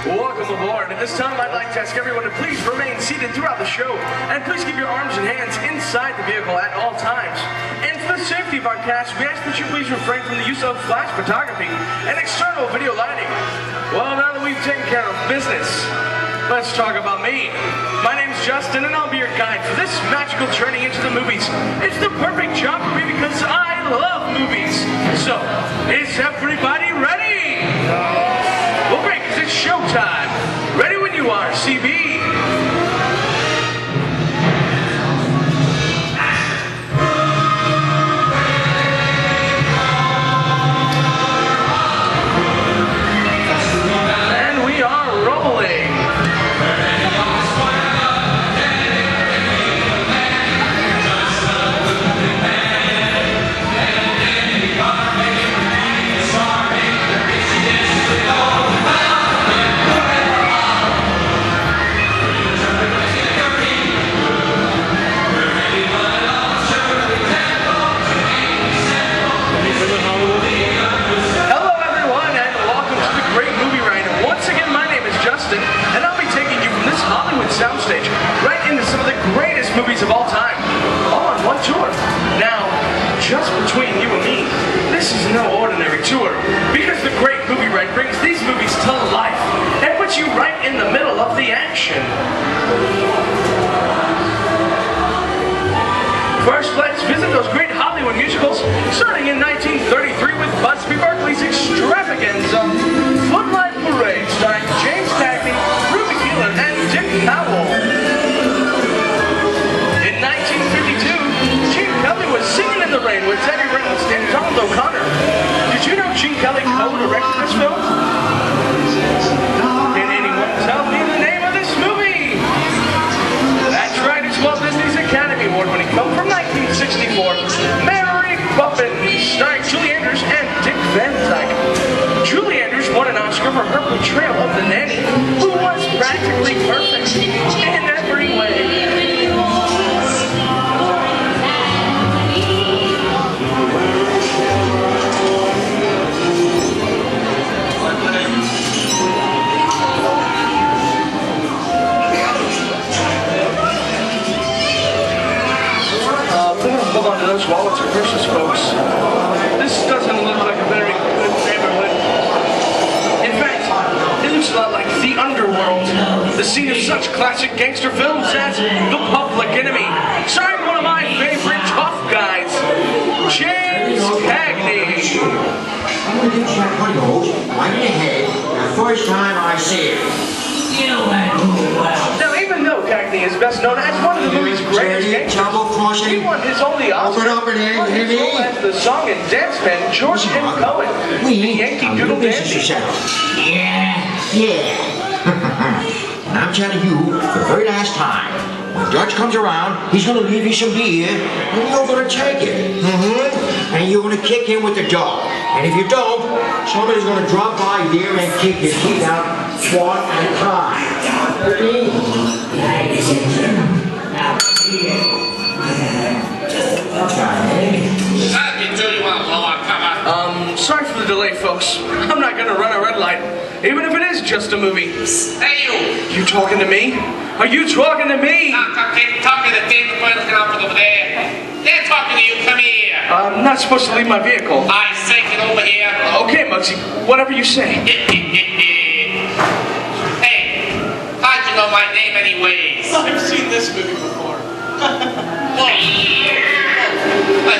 Welcome aboard. At this time, I'd like to ask everyone to please remain seated throughout the show, and please keep your arms and hands inside the vehicle at all times. And for the safety of our cast, we ask that you please refrain from the use of flash photography and external video lighting. Well, now that we've taken care of business, let's talk about me. My name's Justin, and I'll be your guide for this magical journey into the movies. It's the perfect job for me because I love movies. So, is everybody ready? Well, great, 'cause it's showtime. Ready when you are, CB. And we are rolling. Soundstage, right into some of the greatest movies of all time, all on one tour. Now, just between you and me, this is no ordinary tour, because the great movie ride brings these movies to life and puts you right in the middle of the action. First, let's visit those great Hollywood musicals, starting in 1933 with Busby Berkeley's extravaganza, Footlight Parade, starring James Cagney, Ruby Keeler, and Dick Powell. In 1952, Gene Kelly was Singing in the Rain with Teddy Reynolds and Donald O'Connor. Did you know Gene Kelly co-directed this film? Can anyone tell me the name of this movie? That's right, it's Walt Disney's Academy Award-winning film from 1964, Mary Poppins, starring Julie Andrews and Dick Van Dyke. Julie Andrews won an Oscar for her portrayal of the nanny, who was practically perfect in every way. Hold on to those wallets are precious, folks. This doesn't look like a very good neighborhood. In fact, it looks a lot like the underworld, the scene of such classic gangster films as The Public Enemy, starring one of my favorite tough guys, James Cagney. I'm going to get that honey hose right in the head the first time I see it. Now, even though Cagney is best known as one of the movie's greatest gangsters, he won his only Oscar for his role as the song and dance man George M. Cohen, the Yankee Doodle Dandy. Yeah. And I'm telling you, for the very last time, when Dutch comes around, he's going to leave you some beer, and you're going to take it. And you're going to kick him with the dog. And if you don't, somebody's going to drop by here and kick your teeth out one at a time. Ladies and gentlemen, out here. Sorry for the delay, folks. I'm not gonna run a red light, even if it is just a movie. Hey, you! You talking to me? Are you talking to me? Talking to David Boyle looking out from over there. They're talking to you. Come here. I'm not supposed to leave my vehicle. I say get over here. Okay, Muggsy. Whatever you say. Hey, how'd you know my name anyways? I've seen this movie before.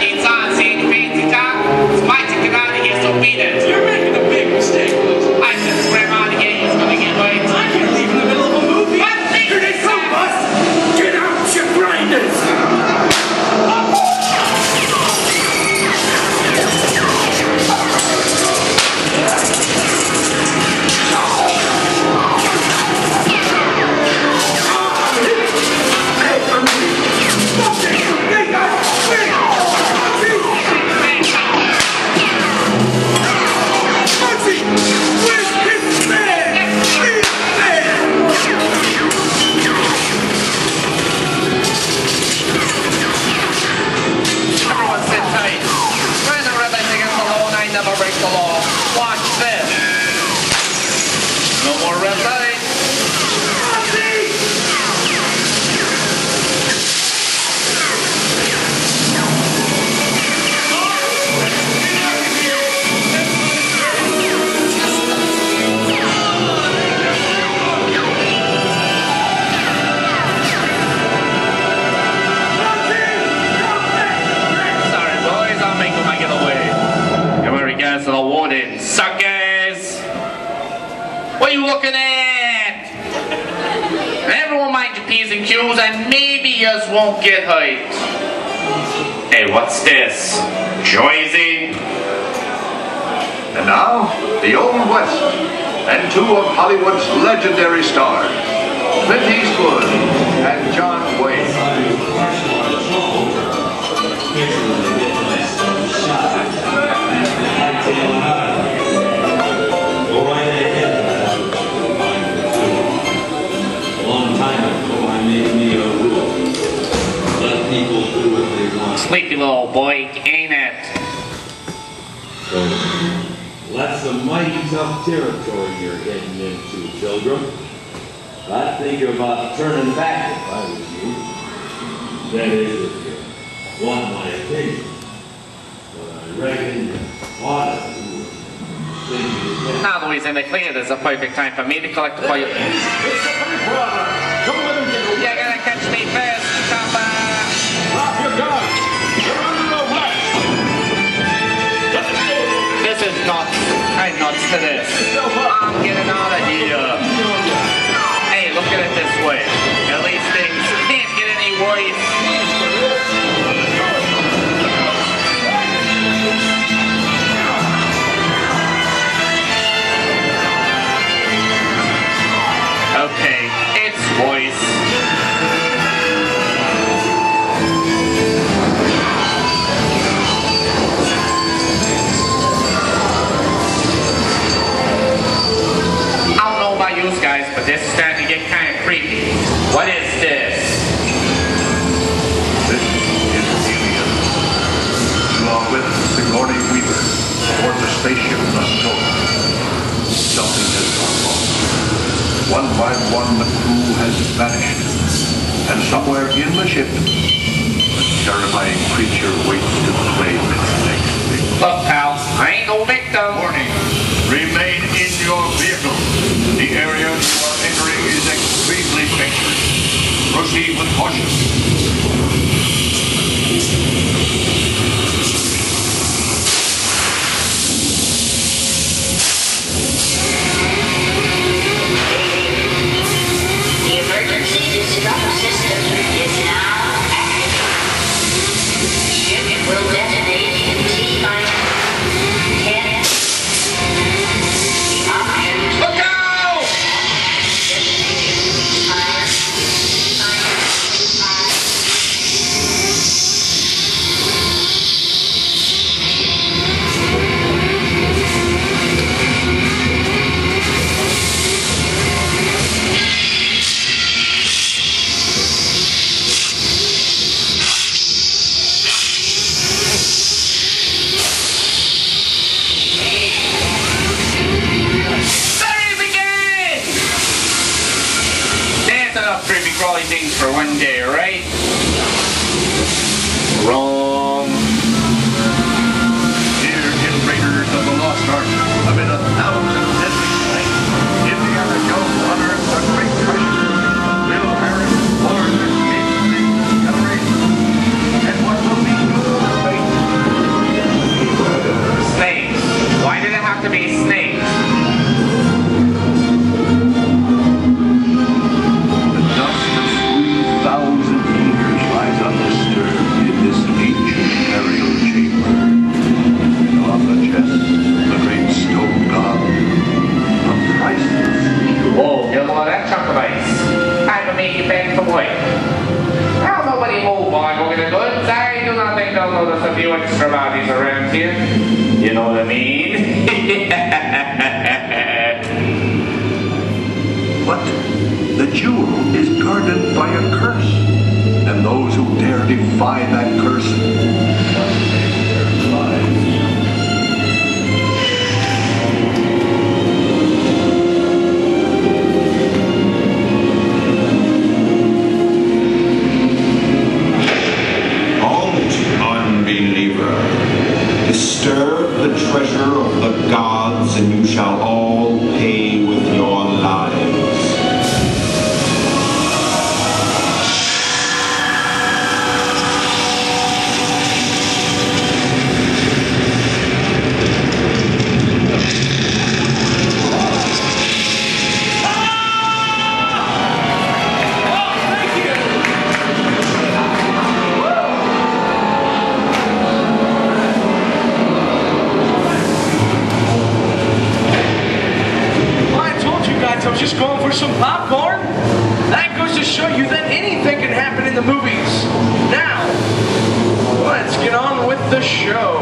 He's on, seeing your fancy talk? It's my ticket out of here, so beat it. You're making a big mistake, Muggsy. I said swim out of here, he's gonna get right. I can't leave in the middle of a movie. Here they come, bus! Get out, you grinders! you looking at? Everyone mind your P's and Q's and maybe yous won't get hurt. Hey, what's this? Joyzy? And now, the Old West, and two of Hollywood's legendary stars, Clint Eastwood and John Wayne. Sleepy little boy, ain't it? That's some mighty tough territory you're heading into, Pilgrim. I'd think about turning back if I was you. That is, if you want my opinion. But I reckon you ought to think you Now that he's in the clear, there's a perfect time for me to collect the fire. You're gonna catch me first, Chopper! Drop your gun! You're under arrest! This is nuts. I'm nuts to this. I'm getting out of here. Hey, look at it this way. At least things can't get any worse. Okay, it's voice. I don't know about you guys, but this is starting to get kind of creepy. What is this? This is Alien. You are with Sigourney Weaver, aboard the spaceship Nostromo. Something has gone wrong. One by one, the crew has vanished. And somewhere in the ship, a terrifying creature waits to claim its next victim. Look, pal, I ain't no victim. Warning, remain in your vehicle. The area you are entering is extremely dangerous. Proceed with caution. The emergency disrupt system is now active. Ship will detonate in T-minus 10. The options Look out! Crawly things for one day, right? Wrong. Here in Raiders of the Lost Ark, amid 1,000 deadly snakes, Indiana Jones unearths a great treasure. Will Harris warn escape from his generation? And what will be your fate? Snakes. Why did it have to be snakes? The dust of 3,000 years lies undisturbed in this ancient burial chamber. And on the chest, the great stone god, a priceless jewel. Whoa, get a lot of that chunk of ice. Time to make you back to work. Now nobody move while I go get the goods. I do not think they'll notice a few extra bodies around here. You know what I mean? But the jewel is guarded by a curse, and those who dare defy that curse must pay their lives. Halt, unbeliever. Disturb the treasure of the gods, and you shall all pay with your lives. I was just going for some popcorn. That goes to show you that anything can happen in the movies. Now, let's get on with the show.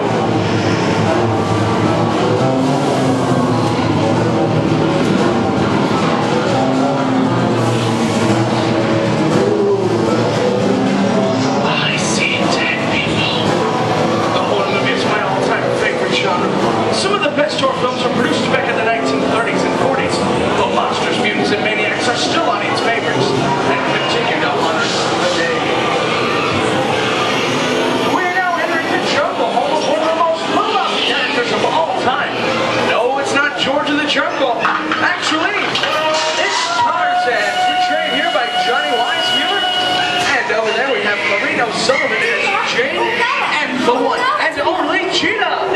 I see dead people. The horror movie is my all-time favorite genre. Some of the best horror films were produced back in the 1930s and 40s. The monsters, mutants, and maniacs are still audience favorites and continue to honor the day. We're now entering the jungle, home of one of the most beloved characters of all time. No, it's not George of the Jungle. Actually, it's Tarzan, portrayed here by Johnny Weissmuller. And over there we have Marino Sullivan as Jane, and the one and only Cheetah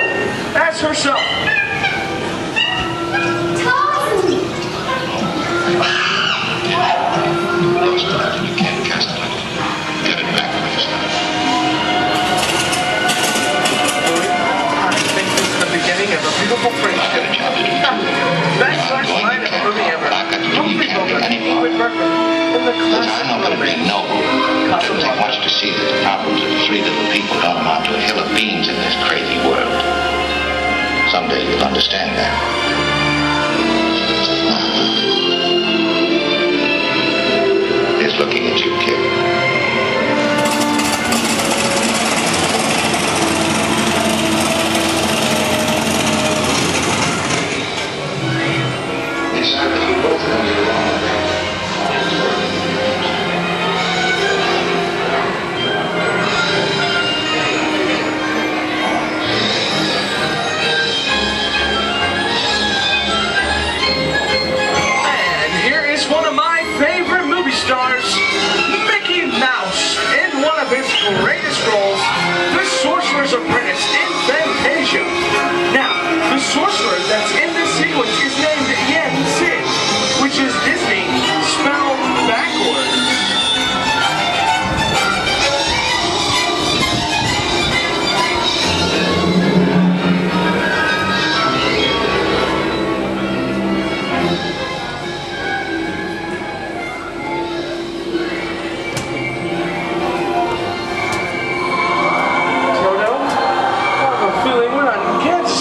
as herself. You can't cast it. Get it back, please. I think this is the beginning of a beautiful friendship. Best line of a movie ever. Humphrey Bogart, Lloyd Berkeley, in the classic I'm not going to be noble. It'll take much to see that the problems of the three little people don't amount to a hill of beans in this crazy world. Someday you'll understand that. He's looking at you, kid. Yes, I think you both know you're wrong. Stars Mickey Mouse in one of his greatest roles, the Sorcerer's Apprentice in Fantasia. Now, the sorcerer that's in this sequence is named Yen Sid, which is Disney spelled backwards.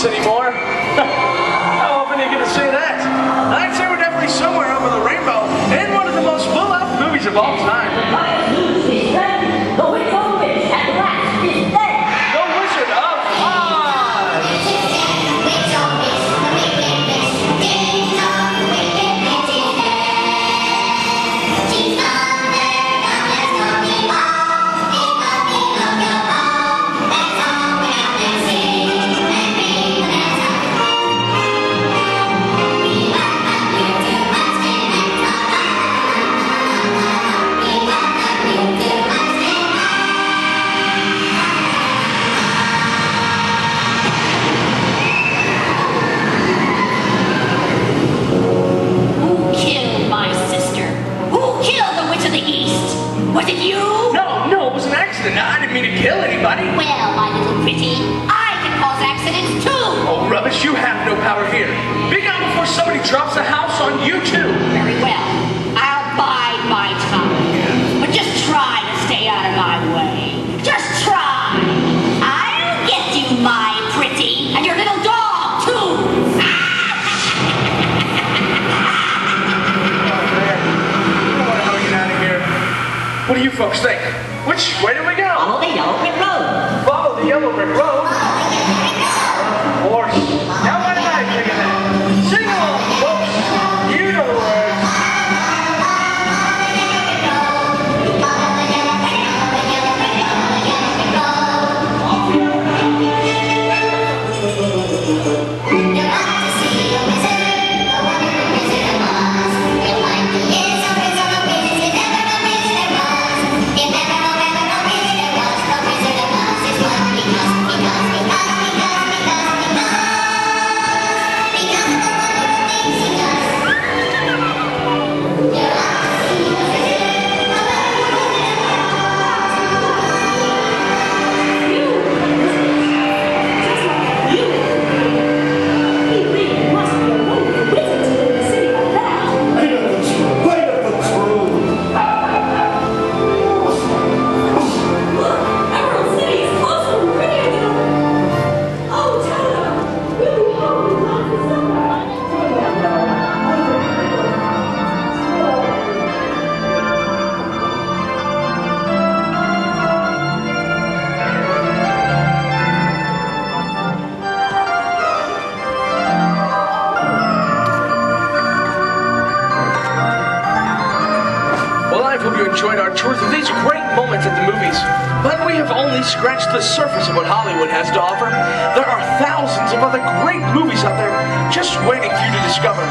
Anymore. How often are you going to say that? I'd say we're definitely somewhere over the rainbow in one of the most beloved movies of all time. The Wizard of Oz! Was it you? No, it was an accident. I didn't mean to kill anybody. Well, my little pretty, I can cause accidents too. Oh, rubbish, you have no power here. Be gone before somebody drops a house on you too. Very well. I'll bide my time. But just try to stay out of my way. Just try. I'll get you, my pretty, and your little dog too. What do you folks think? Which way do we go? Follow the yellow brick road. Follow the yellow brick road? Of course. Now why did I think of that? Sing along, folks. You know the words. Never know worth of these great moments at the movies. But we have only scratched the surface of what Hollywood has to offer. There are thousands of other great movies out there just waiting for you to discover.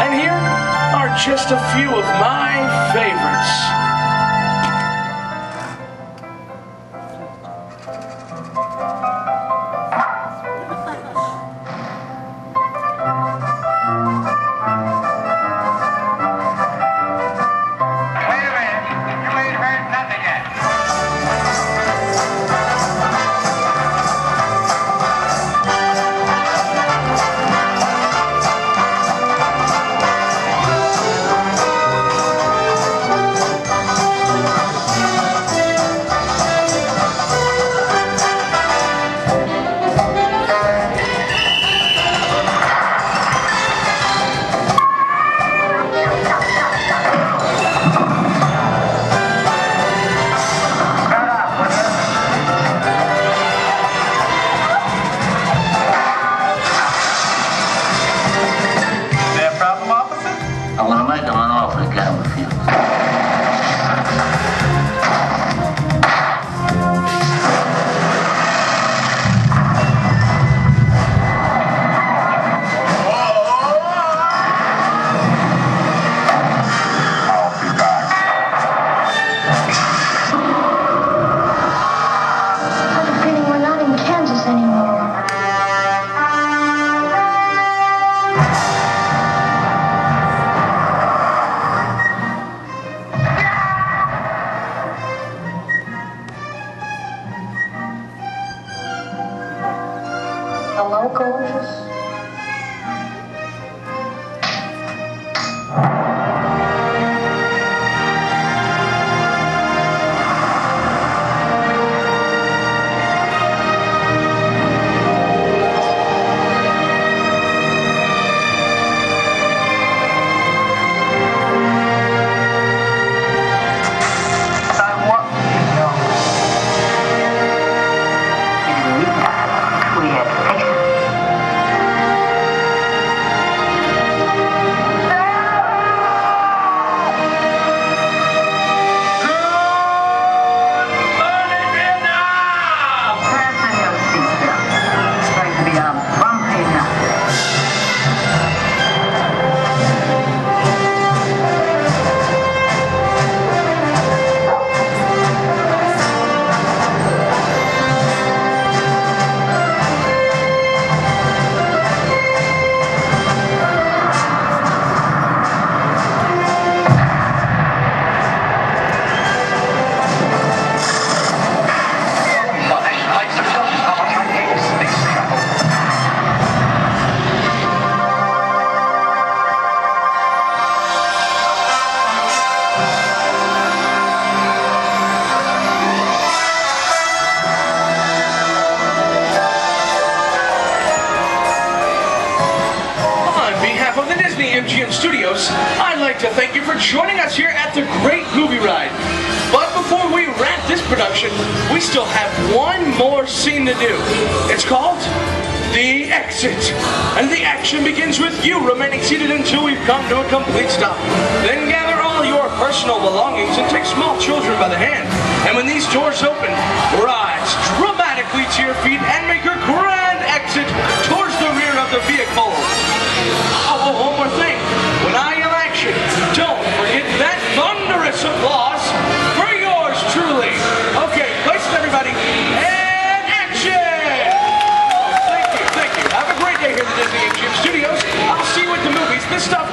And here are just a few of my favorites. Hello, gorgeous. From the Disney MGM Studios, I'd like to thank you for joining us here at the Great Movie Ride. But before we wrap this production, we still have one more scene to do. It's called The Exit. And the action begins with you remaining seated until we've come to a complete stop. Then gather all your personal belongings and take small children by the hand. And when these doors open, rise dramatically to your feet and make your grand exit towards the rear of the vehicle. Oh, one more thing. When I yell action, don't forget that thunderous applause for yours truly. Okay, places everybody, and action! Thank you. Have a great day here at the Disney MGM Studios. I'll see you at the movies. This stuff